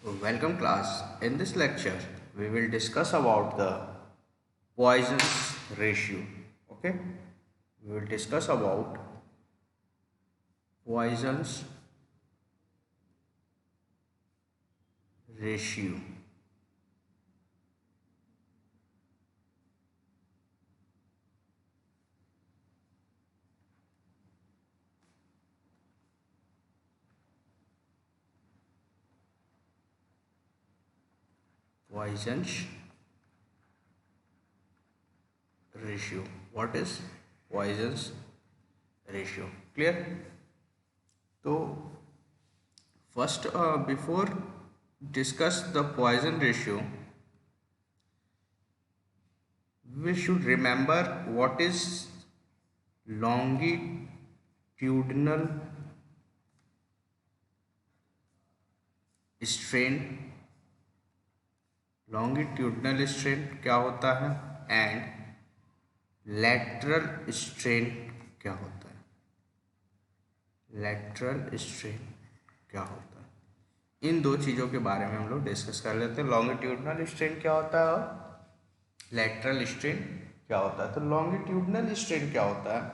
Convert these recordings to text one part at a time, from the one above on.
Welcome class. In this lecture, we will discuss about the Poisson's ratio. Okay, we will discuss about Poisson's ratio. Poisson's ratio. What is Poisson's ratio? Clear? So first, before discuss the Poisson ratio, we should remember what is longitudinal strain. Longitudinal strain क्या होता है and lateral strain क्या होता है। Lateral strain क्या होता है, इन दो चीज़ों के बारे में हम लोग डिस्कस कर लेते हैं। लॉन्गिट्यूडनल स्ट्रेन क्या होता है और लैटरल स्ट्रेन क्या होता है। तो लॉन्गिट्यूडनल स्ट्रेन क्या होता है?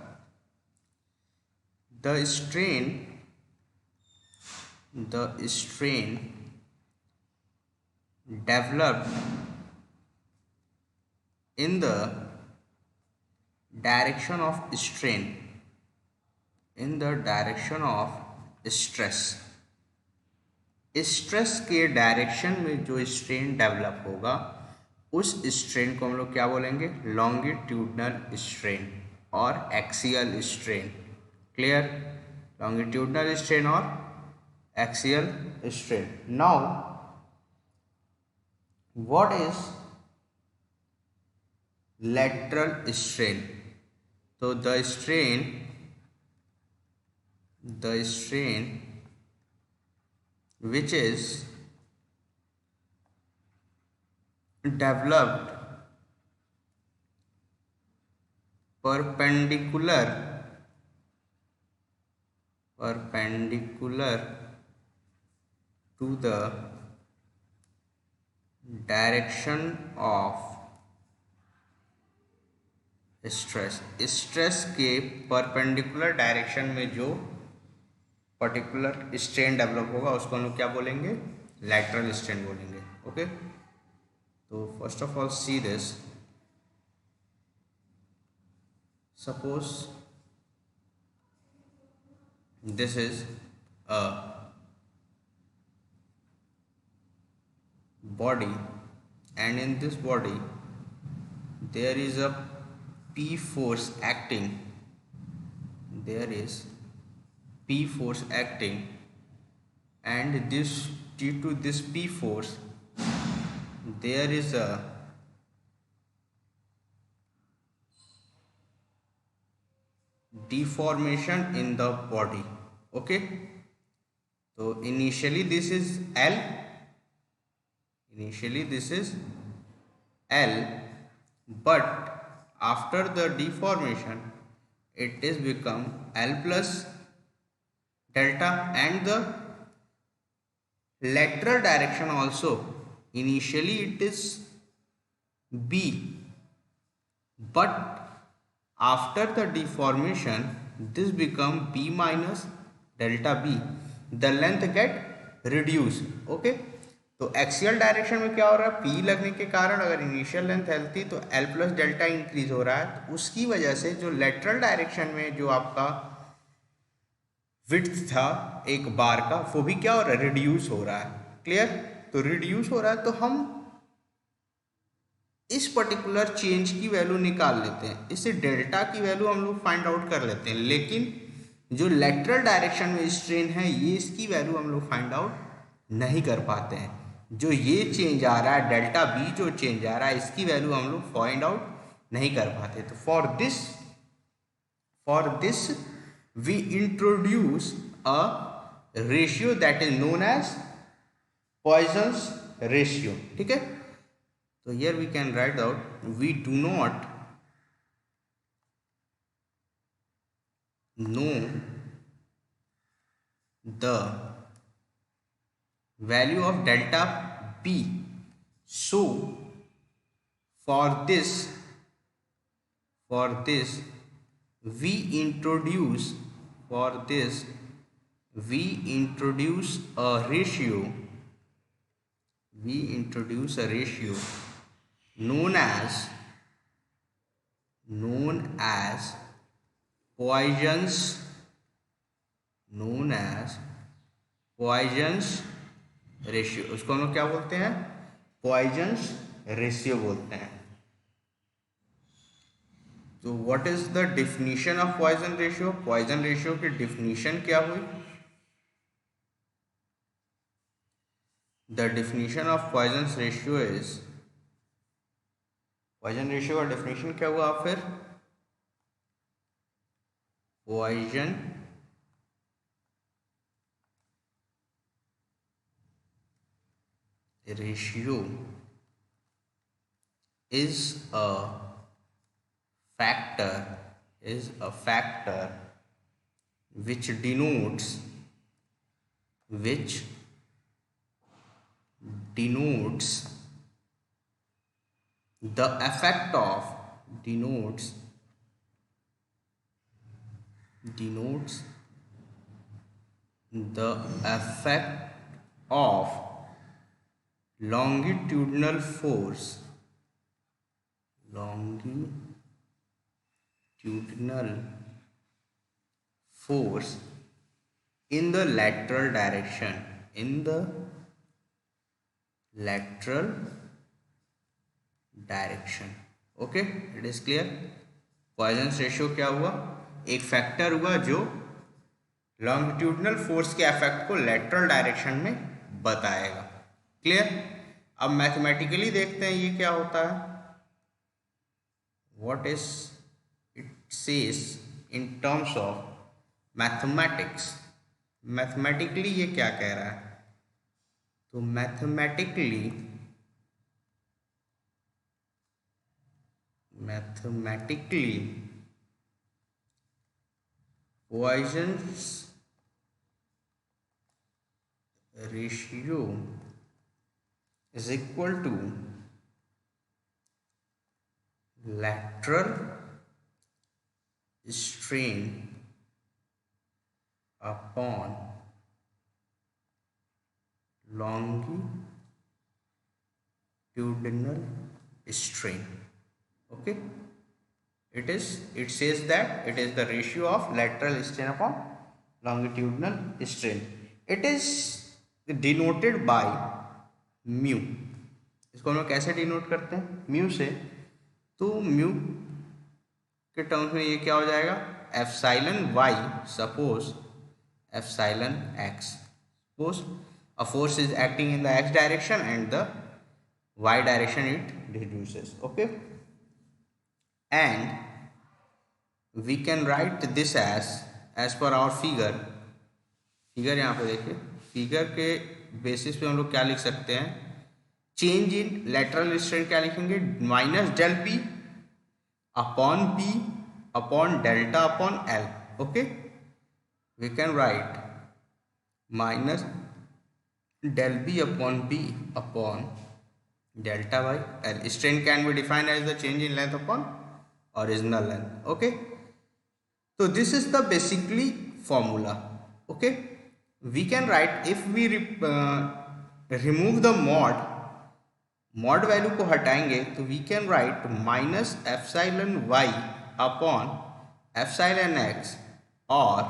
The strain developed in the direction of strain, in the direction of stress. Stress के डायरेक्शन में जो स्ट्रेन डेवलप होगा उस स्ट्रेन को हम लोग क्या बोलेंगे? लॉन्गिट्यूडनल स्ट्रेन और axial strain. Clear? Longitudinal strain और axial strain. Now what is lateral strain? तो the strain which is developed perpendicular to the direction of stress. Stress के परपेंडिकुलर डायरेक्शन में जो पर्टिकुलर स्ट्रेन डेवलप होगा उसको हम लोग क्या बोलेंगे? लैटरल स्ट्रेन बोलेंगे। ओके, तो first of all see this. Suppose this is a body, and in this body there is a P force acting. There is P force acting, and this due to this P force there is a deformation in the body. Okay, so initially this is L, but after the deformation it is become L plus delta, and the lateral direction also initially it is B, but after the deformation this become B minus delta B, the length get reduced. Okay, तो axial direction में क्या हो रहा है? P लगने के कारण अगर इनिशियल लेंथ एल थी तो एल प्लस डेल्टा इंक्रीज हो रहा है, तो उसकी वजह से जो लेटरल डायरेक्शन में जो आपका विड्थ था एक बार का वो भी क्या हो रहा है? रिड्यूस हो रहा है। क्लियर? तो रिड्यूस हो रहा है तो हम इस पर्टिकुलर चेंज की वैल्यू निकाल लेते हैं, इससे डेल्टा की वैल्यू हम लोग फाइंड आउट कर लेते हैं, लेकिन जो लेटरल डायरेक्शन में स्ट्रेन है ये इसकी वैल्यू हम लोग फाइंड आउट नहीं कर पाते हैं। जो ये चेंज आ रहा है डेल्टा बी, जो चेंज आ रहा है इसकी वैल्यू हम लोग फाइंड आउट नहीं कर पाते। तो for this we introduce a ratio that is known as Poisson's ratio. ठीक है, तो here we can write out we do not know the value of delta b. So for this we introduce a ratio known as Poisson's ratio. उसको हम लोग क्या बोलते हैं? Poisons ratio बोलते हैं. तो what is the definition of Poisson ratio? Poisson ratio की डिफिनीशन क्या हुई? The definition of Poisson ratio is, Poisson ratio का डिफिनीशन क्या हुआ? फिर poison ratio is a factor which denotes the effect of longitudinal force in the lateral direction. Okay, it is clear. Poisson ratio क्या हुआ? एक factor हुआ जो longitudinal force के इफेक्ट को लेटरल डायरेक्शन में बताएगा. क्लियर? अब मैथमेटिकली देखते हैं ये क्या होता है. What is it says in terms of mathematics. Mathematically ये क्या कह रहा है? तो mathematically Poisson's ratio is equal to lateral strain upon longitudinal strain. Okay, it says that it is the ratio of lateral strain upon longitudinal strain. It is denoted by mu. इसको हम लोग कैसे डिनोट करते हैं? Mu से. तो mu के terms में ये क्या हो जाएगा? Epsilon y, suppose epsilon x. Suppose a force is acting in the x direction and the y direction it reduces. Okay, and we can write this as per our figure. यहाँ पे देखिए, figure के basis पे हम लोग क्या लिख सकते हैं? चेंज इन लेटरल स्ट्रेन क्या लिखेंगे? Minus del P upon P upon delta upon L. Okay, we can write minus del b upon b upon delta by L. Strain can be defined as the change in length upon original length. Okay, so this is the basically formula. Okay, we can write, if we remove the mod value को हटाएंगे तो we can write minus epsilon y upon epsilon x, or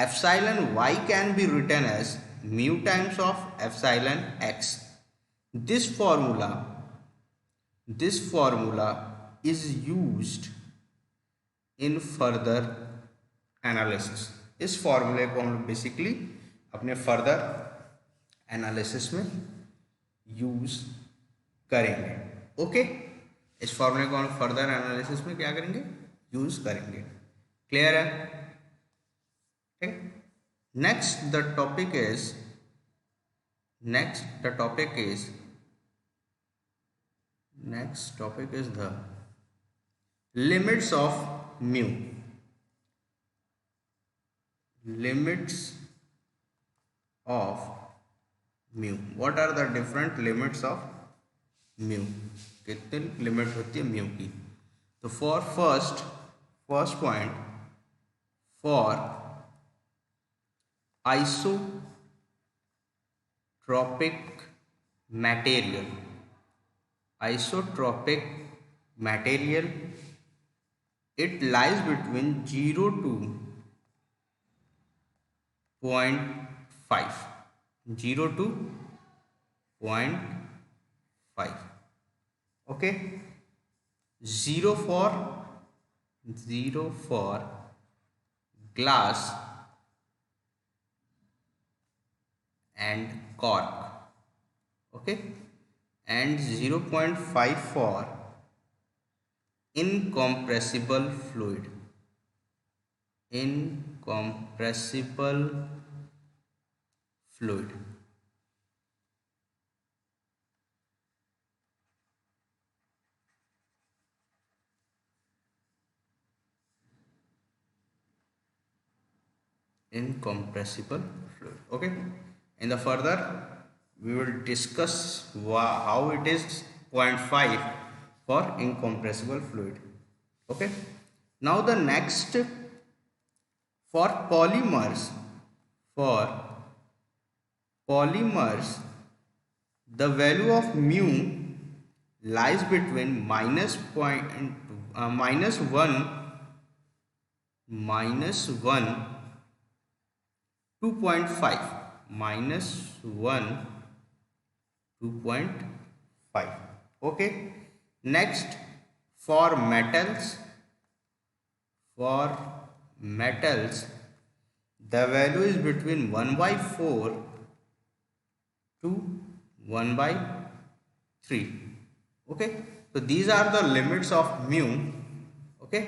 epsilon y can be written as mu times of epsilon x. This formula is used in further analysis. इस फॉर्मूले को हम basically अपने further analysis में use करेंगे. Okay, इस फॉर्मूले को हम फर्दर एनालिसिस में क्या करेंगे? यूज करेंगे. क्लियर है? ठीक. Next the topic is the limits of mu. Limits of mu. What are the different limits of mu? कितनी लिमिट होती है म्यू की? तो for first point, for isotropic material, isotropic material, it lies between 0 to 0.5, 0 to 0.5. Okay, 0 for glass and cork. Okay, and 0.5 for incompressible fluid, incompressible fluid. Incompressible fluid. Okay, in the further we will discuss how it is 0.5 for incompressible fluid. Okay, now the next, for polymers, for polymers the value of mu lies between -1 2.5, -1 2.5. Okay, next, for metals the value is between 1 by 4 to 1 by 3. Okay, so these are the limits of mu. Okay,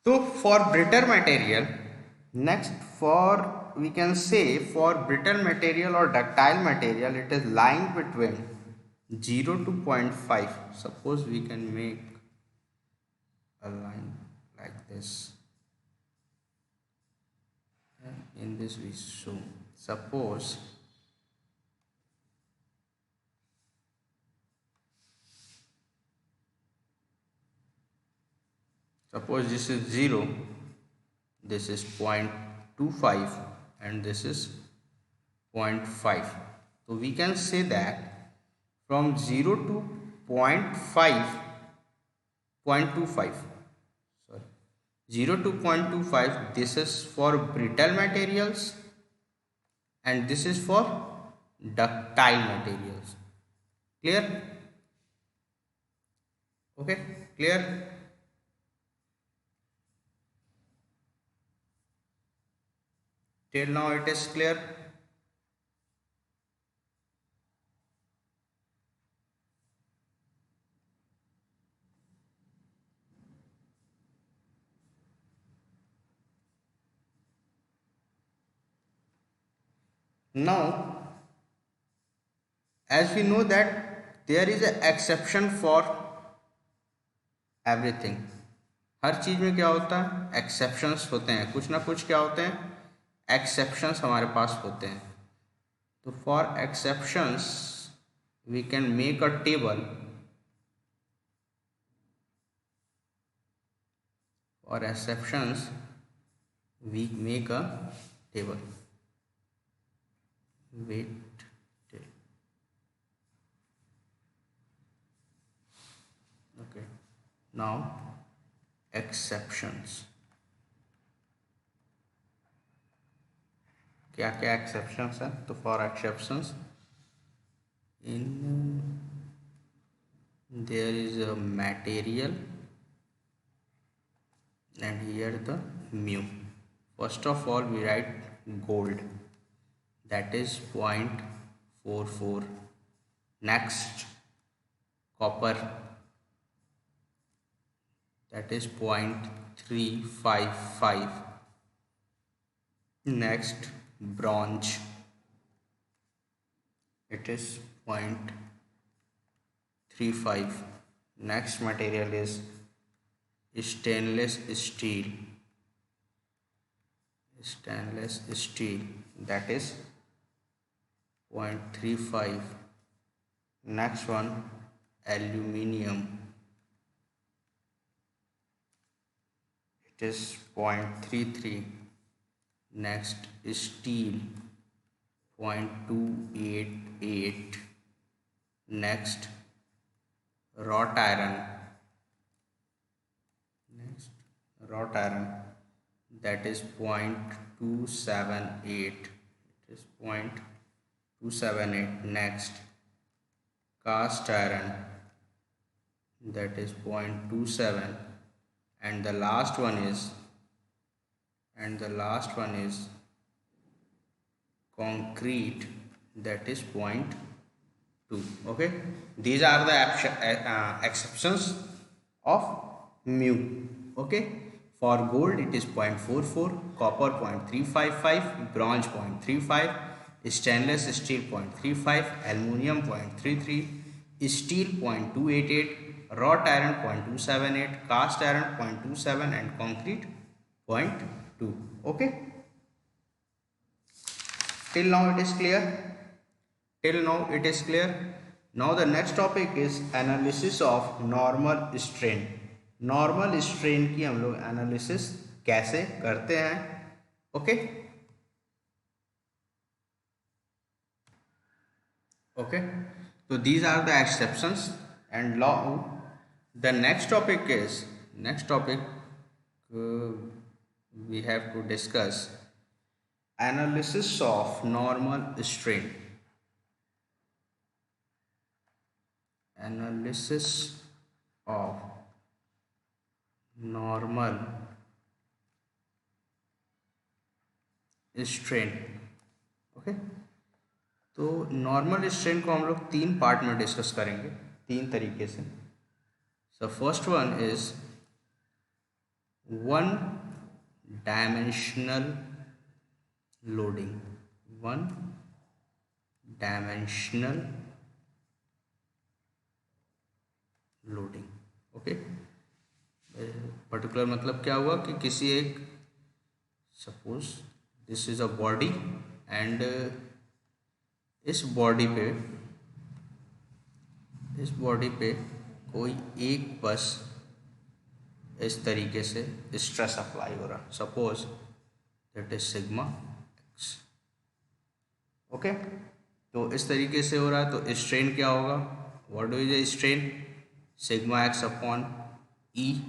so for brittle material, next, for we can say for brittle material or ductile material, it is lying between 0 to 0.5. Suppose we can make a line like this, and in this we show, suppose this is 0, this is 0.25, and this is 0.5. So we can say that from 0 to 0.5, 0.25, sorry, 0 to 0.25, this is for brittle materials and this is for ductile materials. Clear? Okay, clear? Till now it is clear? Now, as we know that there is an exception for everything. हर चीज़ में क्या होता है? Exceptions होते हैं, कुछ ना कुछ क्या होते हैं? एक्सेप्शंस हमारे पास होते हैं. तो for exceptions we can make a table. For exceptions we make a table. Wait till. Okay, now exceptions. क्या क्या एक्सेप्शंस हैं? तो for exceptions, in there is a material and here the mu First of all, we write gold, that is 0.44. Next, copper, that is 0.355. Next, bronze, it is 0.35. Next material is stainless steel. Stainless steel, that is 0.35. Next one, aluminium, it is 0.33. Next, steel, 0.288. Next, wrought iron. Next, wrought iron, that is 0.278. It is 0.278. Next, cast iron, that is 0.27. And the last one is concrete, that is 0.2. Okay, these are the exceptions of mu. Okay, for gold it is 0.44, copper 0.355, bronze 0.35, stainless steel 0.35, aluminium 0.33, steel 0.288, wrought iron 0.278, cast iron 0.27, and concrete 0.2. Okay, till now it is clear. Now the next topic is analysis of normal strain. Normal strain की हम लोग analysis कैसे करते हैं. Okay, so these are the exceptions. And now the next topic we have to discuss analysis of normal strain. Analysis of normal strain. Okay, तो normal strain को हम लोग 3 पार्ट में डिस्कस करेंगे, 3 तरीके से. So first one is one dimensional loading. One dimensional loading. Okay, particular मतलब क्या हुआ कि किसी एक, suppose this is a body and इस बॉडी पे कोई एक बस इस तरीके से स्ट्रेस अप्लाई हो रहा. Suppose that is sigma x. Okay, तो इस तरीके से हो रहा है, तो स्ट्रेन क्या होगा? What is the strain? Sigma X upon E.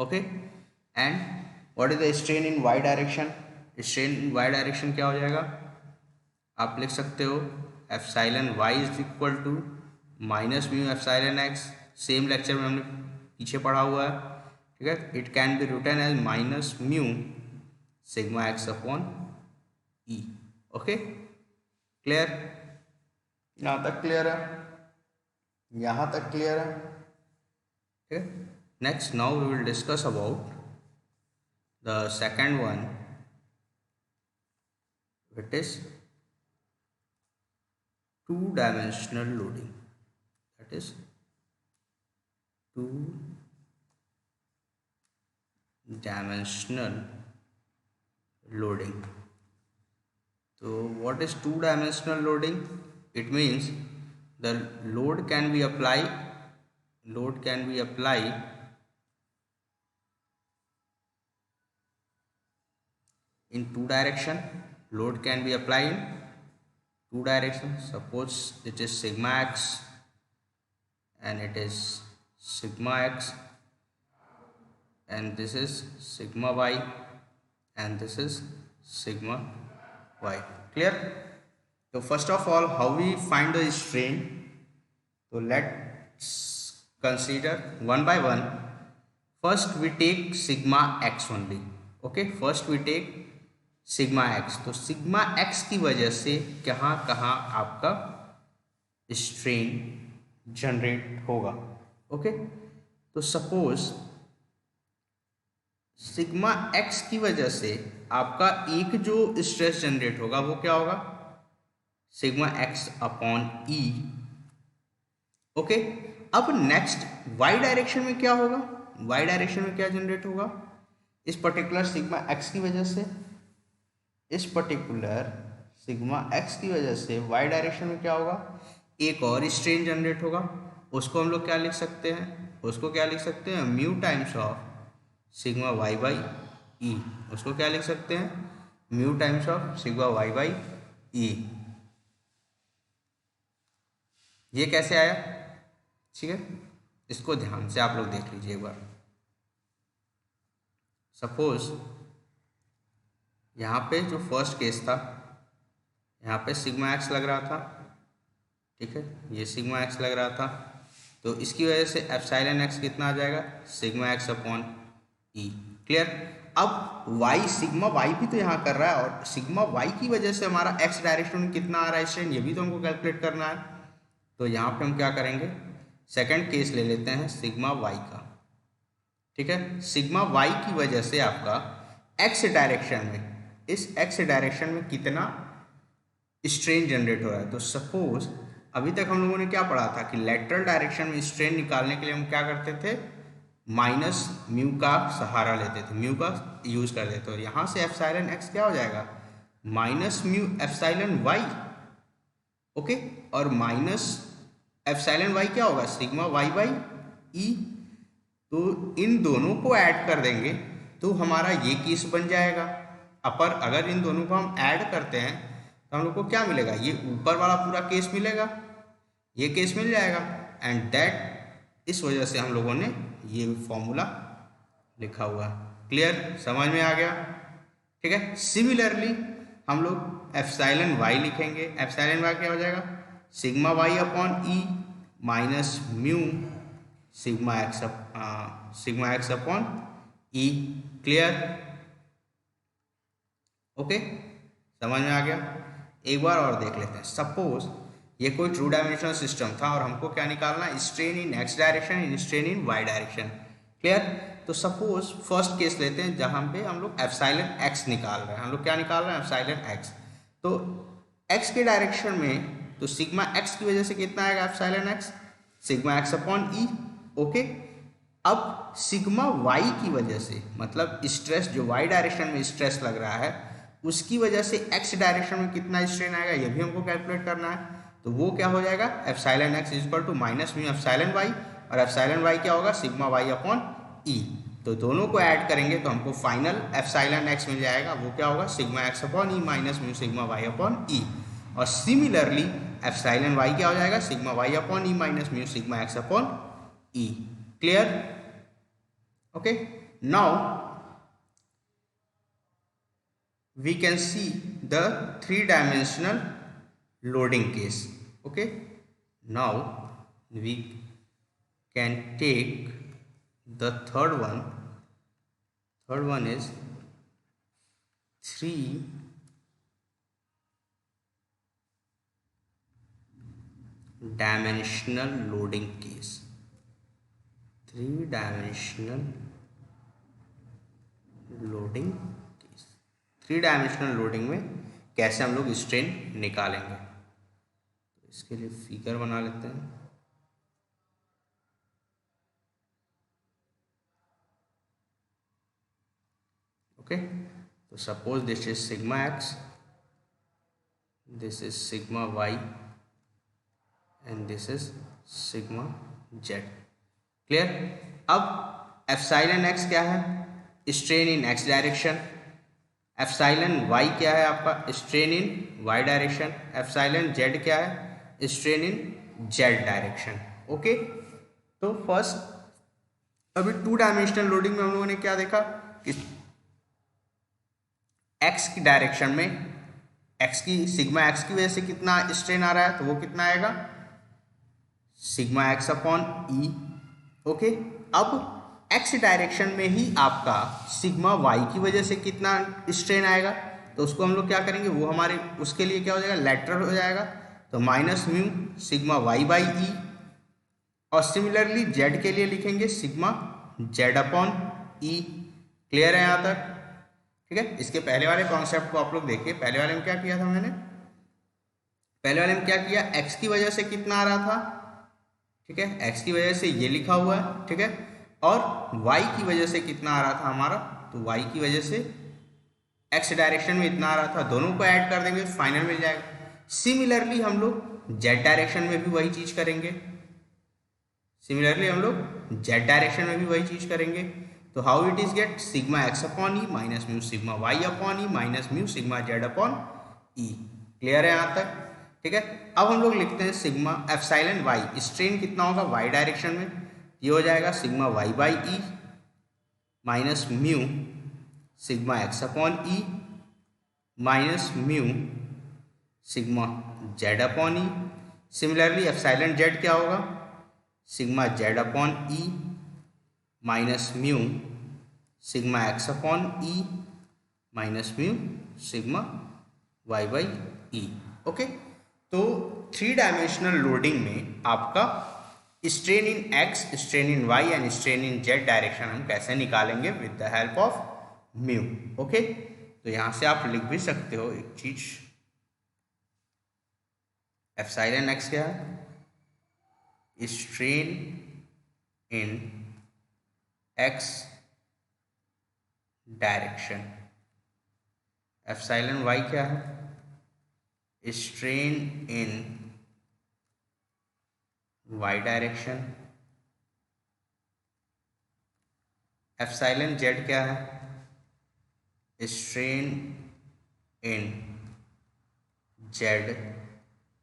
Okay, and what is the strain in Y direction? Strain in Y direction क्या हो जाएगा? आप लिख सकते हो epsilon Y is equal to minus mu epsilon X. Same lecture में हमने पीछे पढ़ा हुआ है. ठीक है, it can be written as minus mu sigma X upon E. Okay, clear? यहाँ तक क्लियर है? यहाँ तक क्लियर है? ठीक है. Next, now we will discuss about the second one, which is two-dimensional loading. That is two-dimensional loading. So, what is two-dimensional loading? It means the load can be applied in two direction. Load can be applied in two directions. Suppose it is sigma x and it is sigma x, and this is sigma y, and this is sigma y. Clear? So first of all, how we find the strain? So let's consider one by one. First we take sigma x only. Okay, first we take sigma x, तो sigma X की वजह से कहाँ कहाँ आपका strain generate होगा। Okay, तो suppose sigma X की वजह से आपका एक जो स्ट्रेस जनरेट होगा वो क्या होगा, sigma X upon E. Okay, अब नेक्स्ट वाई डायरेक्शन में क्या होगा, वाई डायरेक्शन में क्या जनरेट होगा, इस पर्टिकुलर सिग्मा एक्स की वजह से, इस पर्टिकुलर सिग्मा एक्स की वजह से वाई डायरेक्शन में क्या होगा, एक और स्ट्रेन जनरेट होगा। उसको हम लोग क्या लिख सकते हैं, उसको क्या लिख सकते हैं, mu times of sigma Y by E. उसको क्या लिख सकते हैं, mu times of sigma Y by E. ये कैसे आया, ठीक है, इसको ध्यान से आप लोग देख लीजिए एक बार। सपोज यहाँ पे जो फर्स्ट केस था, यहाँ पे सिग्मा एक्स लग रहा था, ठीक है, ये सिग्मा एक्स लग रहा था, तो इसकी वजह से एप्सिलॉन एक्स कितना आ जाएगा, sigma X upon E. Clear. अब वाई, सिग्मा वाई भी तो यहाँ कर रहा है, और सिग्मा वाई की वजह से हमारा एक्स डायरेक्शन में कितना आ रहा है स्ट्रेन, ये भी तो हमको कैलकुलेट करना है। तो यहाँ पे हम क्या करेंगे, सेकंड केस ले लेते हैं सिग्मा वाई का, ठीक है। सिग्मा वाई की वजह से आपका एक्स डायरेक्शन में, इस एक्स डायरेक्शन में कितना स्ट्रेन जनरेट हो रहा है। तो सपोज अभी तक हम लोगों ने क्या पढ़ा था कि लेटरल डायरेक्शन में स्ट्रेन निकालने के लिए हम क्या करते थे, माइनस म्यू का सहारा लेते थे, म्यू का यूज करते थे। और यहाँ से एप्सिलॉन एक्स क्या हो जाएगा, minus mu epsilon Y. Okay, और माइनस एप्सिलॉन वाई क्या होगा, सिग्मा वाई बाई ई। तो इन दोनों को ऐड कर देंगे तो हमारा ये केस बन जाएगा अपर। अगर इन दोनों को हम ऐड करते हैं तो हम लोग को क्या मिलेगा, ये ऊपर वाला पूरा केस मिलेगा, ये केस मिल जाएगा। एंड दैट, इस वजह से हम लोगों ने ये फॉर्मूला लिखा हुआ है। क्लियर, समझ में आ गया, ठीक है। सिमिलरली हम लोग एप्सिलॉन वाई लिखेंगे, एप्सिलॉन वाई क्या हो जाएगा, sigma Y upon E minus mu sigma X upon E. Clear, okay, समझ में आ गया। एक बार और देख लेते हैं। सपोज ये कोई टू डायमेंशनल सिस्टम था और हमको क्या निकालना है, strain in X direction, strain in Y direction. Clear. तो सपोज फर्स्ट केस लेते हैं जहाँ पे हम लोग एप्सिलॉन एक्स निकाल रहे हैं, हम लोग क्या निकाल रहे हैं, एप्सिलॉन एक्स। तो एक्स के डायरेक्शन में तो सिग्मा एक्स की वजह से कितना आएगा, epsilon X sigma X upon E. Okay, अब सिग्मा वाई की वजह से, मतलब स्ट्रेस जो वाई डायरेक्शन में स्ट्रेस लग रहा है उसकी वजह से एक्स डायरेक्शन में कितना स्ट्रेन आएगा, ये भी हमको कैलकुलेट करना है। तो वो क्या हो जाएगा, epsilon X is equal to minus mu epsilon Y, और एप्सिलॉन वाई क्या होगा, सिग्मा वाई अपॉन ई। तो दोनों को ऐड करेंगे तो हमको फाइनल एप्सिलॉन एक्स मिल जाएगा, वो क्या होगा, sigma X upon E minus mu sigma Y upon E. और सिमिलरली एप्सिलॉन वाई क्या हो जाएगा, sigma Y upon E minus mu sigma X upon E. Clear, okay. Now we can see the three-dimensional loading case. Okay, now we can take the third one. Third one is three-dimensional loading case. Three-dimensional loading, three dimensional loading में कैसे हम लोग strain निकालेंगे। तो इसके लिए figure बना लेते हैं। ओके, तो suppose this is sigma X, this is sigma Y and this is sigma Z. Clear. अब एप्सिलॉन एक्स क्या है, strain in X direction. Epsilon Y क्या है आपका, strain in Y direction. Epsilon Z क्या है, strain in Z direction. Okay, तो first अभी टू डायमेंशनल लोडिंग में हम लोगों ने क्या देखा कि एक्स की डायरेक्शन में सिग्मा एक्स की वजह से कितना स्ट्रेन आ रहा है, तो वो कितना आएगा, sigma X upon E. Okay, अब एक्स डायरेक्शन में ही आपका सिग्मा वाई की वजह से कितना स्ट्रेन आएगा, तो उसको हम लोग क्या करेंगे, वो हमारे उसके लिए क्या हो जाएगा, लेटरल हो जाएगा, तो minus mu sigma Y by E. और सिमिलरली जेड के लिए लिखेंगे sigma Z upon E. Clear है यहाँ तक? ठीक है। इसके पहले वाले कॉन्सेप्ट को आप लोग देखिए। पहले वाले में क्या किया था मैंने, पहले वाले में क्या किया, एक्स की वजह से कितना आ रहा था, ठीक है, एक्स की वजह से ये लिखा हुआ है, ठीक है, और वाई की वजह से कितना आ रहा था हमारा, तो वाई की वजह से एक्स डायरेक्शन में इतना आ रहा था, दोनों को ऐड कर देंगे फाइनल मिल जाएगा। सिमिलरली हम लोग जेड डायरेक्शन में भी वही चीज करेंगे, सिमिलरली हम लोग जेड डायरेक्शन में भी वही चीज करेंगे। तो how it is get, sigma X upon E minus mu sigma Y upon E minus mu sigma Z upon E. Clear है यहाँ तक? ठीक है। अब हम लोग लिखते हैं सिग्मा एप्सिलॉन वाई, स्ट्रेन कितना होगा वाई डायरेक्शन में, ये हो जाएगा sigma Y by E minus mu sigma X upon E minus mu sigma Z upon E. Similarly epsilon Z क्या होगा, sigma Z upon E minus mu sigma X upon E minus mu sigma Y by E. Okay, तो 3 dimensional loading में आपका strain in X, strain in Y and strain in Z direction हम कैसे निकालेंगे with the help of mu. Okay, तो यहां से आप लिख भी सकते हो एक चीज, एप्सिलॉन एक्स क्या है, strain in X direction, epsilon Y क्या है, strain in Y direction, epsilon Z क्या है, strain in Z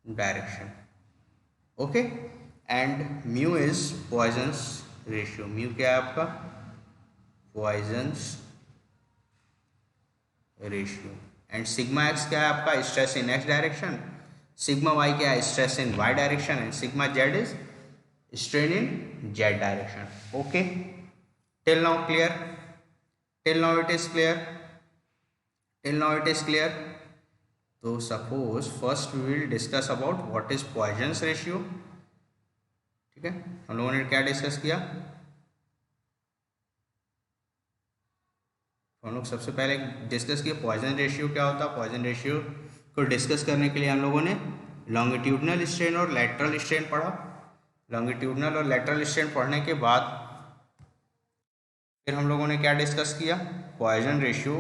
direction. Okay, and mu is Poisson's ratio, mu क्या है आपका, Poisson's ratio. And sigma X क्या है आपका, stress in X direction, sigma Y क्या है, stress in Y direction, and sigma Z is strain in Z direction. Okay, till now clear, till now it is clear, till now it is clear. तो suppose first we will discuss about what is Poisson's ratio. ठीक है, हम लोगों ने क्या discuss किया, हम लोग सबसे पहले डिस्कस किया पॉइजन रेशियो क्या होता है। पॉइजन रेशियो को डिस्कस करने के लिए हम लोगों ने लॉन्गिट्यूडनल स्ट्रेन और लैटरल स्ट्रेन पढ़ा। लॉन्गिट्यूडनल और लैटरल स्ट्रेन पढ़ने के बाद फिर हम लोगों ने क्या डिस्कस किया, पॉइजन रेशियो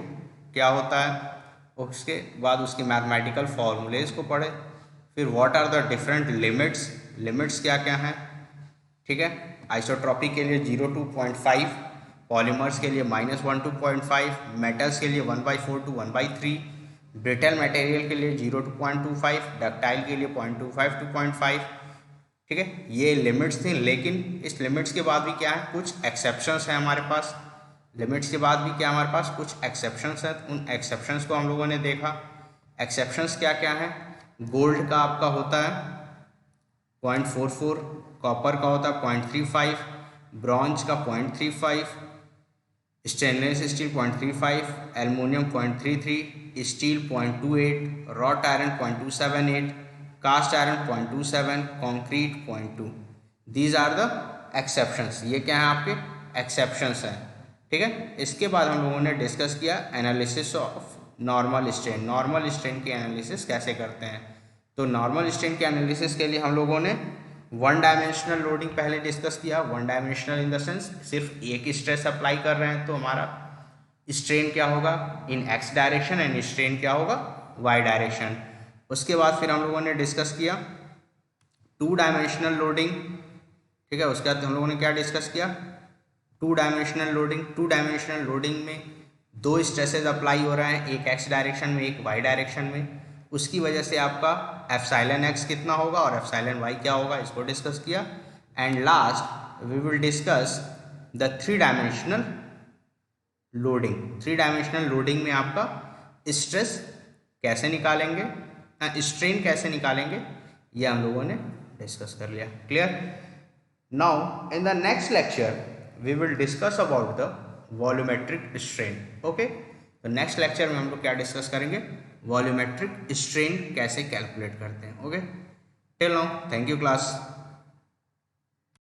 क्या होता है, उसके बाद उसके मैथमेटिकल फॉर्मूलेज को पढ़े, फिर what are the different limits, limits क्या क्या हैं। ठीक है, आइसोट्रॉपी के लिए 0 to 0.5, पॉलीमर्स के लिए -1 to 0.5, मेटल्स के लिए 1/4 to 1/3, ब्रिटल मटेरियल के लिए 0 to 0.25, डक्टाइल के लिए 0.25 to 0.5। ठीक है, ये लिमिट्स थी, लेकिन इस लिमिट्स के बाद भी क्या है, कुछ एक्सेप्शंस हैं हमारे पास। लिमिट्स के बाद भी क्या हमारे पास कुछ एक्सेप्शंस हैं, उन एक्सेप्शंस को हम लोगों ने देखा। एक्सेप्शंस क्या क्या हैं, गोल्ड का आपका होता है 0.44, कॉपर का होता है 0.35, ब्रॉन्ज का 0.35, stainless steel 0.35, aluminium 0.33, steel 0.28, wrought iron 0.278, cast iron 0.27, concrete 0.2। These are the exceptions, ये क्या है आपके एक्सेप्शंस हैं। ठीक है, इसके बाद हम लोगों ने डिस्कस किया analysis of normal strain, normal strain की एनालिसिस कैसे करते हैं। तो नॉर्मल स्ट्रेन के एनालिसिस के लिए हम लोगों ने 1 डायमेंशनल लोडिंग पहले डिस्कस किया। 1 डायमेंशनल इन द सेंस सिर्फ एक स्ट्रेस अप्लाई कर रहे हैं तो हमारा स्ट्रेन क्या होगा इन एक्स डायरेक्शन, एंड स्ट्रेन क्या होगा वाई डायरेक्शन। उसके बाद फिर हम लोगों ने डिस्कस किया 2 डायमेंशनल लोडिंग। ठीक है, उसके बाद हम लोगों ने क्या डिस्कस किया, 2 डायमेंशनल लोडिंग। 2 डायमेंशनल लोडिंग में 2 स्ट्रेसेस अप्लाई हो रहे हैं, एक एक्स डायरेक्शन में एक वाई डायरेक्शन में। उसकी वजह से आपका एप्सिलॉन एक्स कितना होगा और एप्सिलॉन वाई क्या होगा, इसको डिस्कस किया। And last we will discuss the 3 dimensional loading. 3 dimensional loading में आपका स्ट्रेस कैसे निकालेंगे, स्ट्रेन कैसे निकालेंगे, ये हम लोगों ने डिस्कस कर लिया। Clear? Now in the next lecture we will discuss about the volumetric strain. Okay, तो नेक्स्ट लेक्चर में हम लोग क्या डिस्कस करेंगे, वॉल्यूमेट्रिक स्ट्रेन कैसे कैलकुलेट करते हैं। Okay, till now thank you class.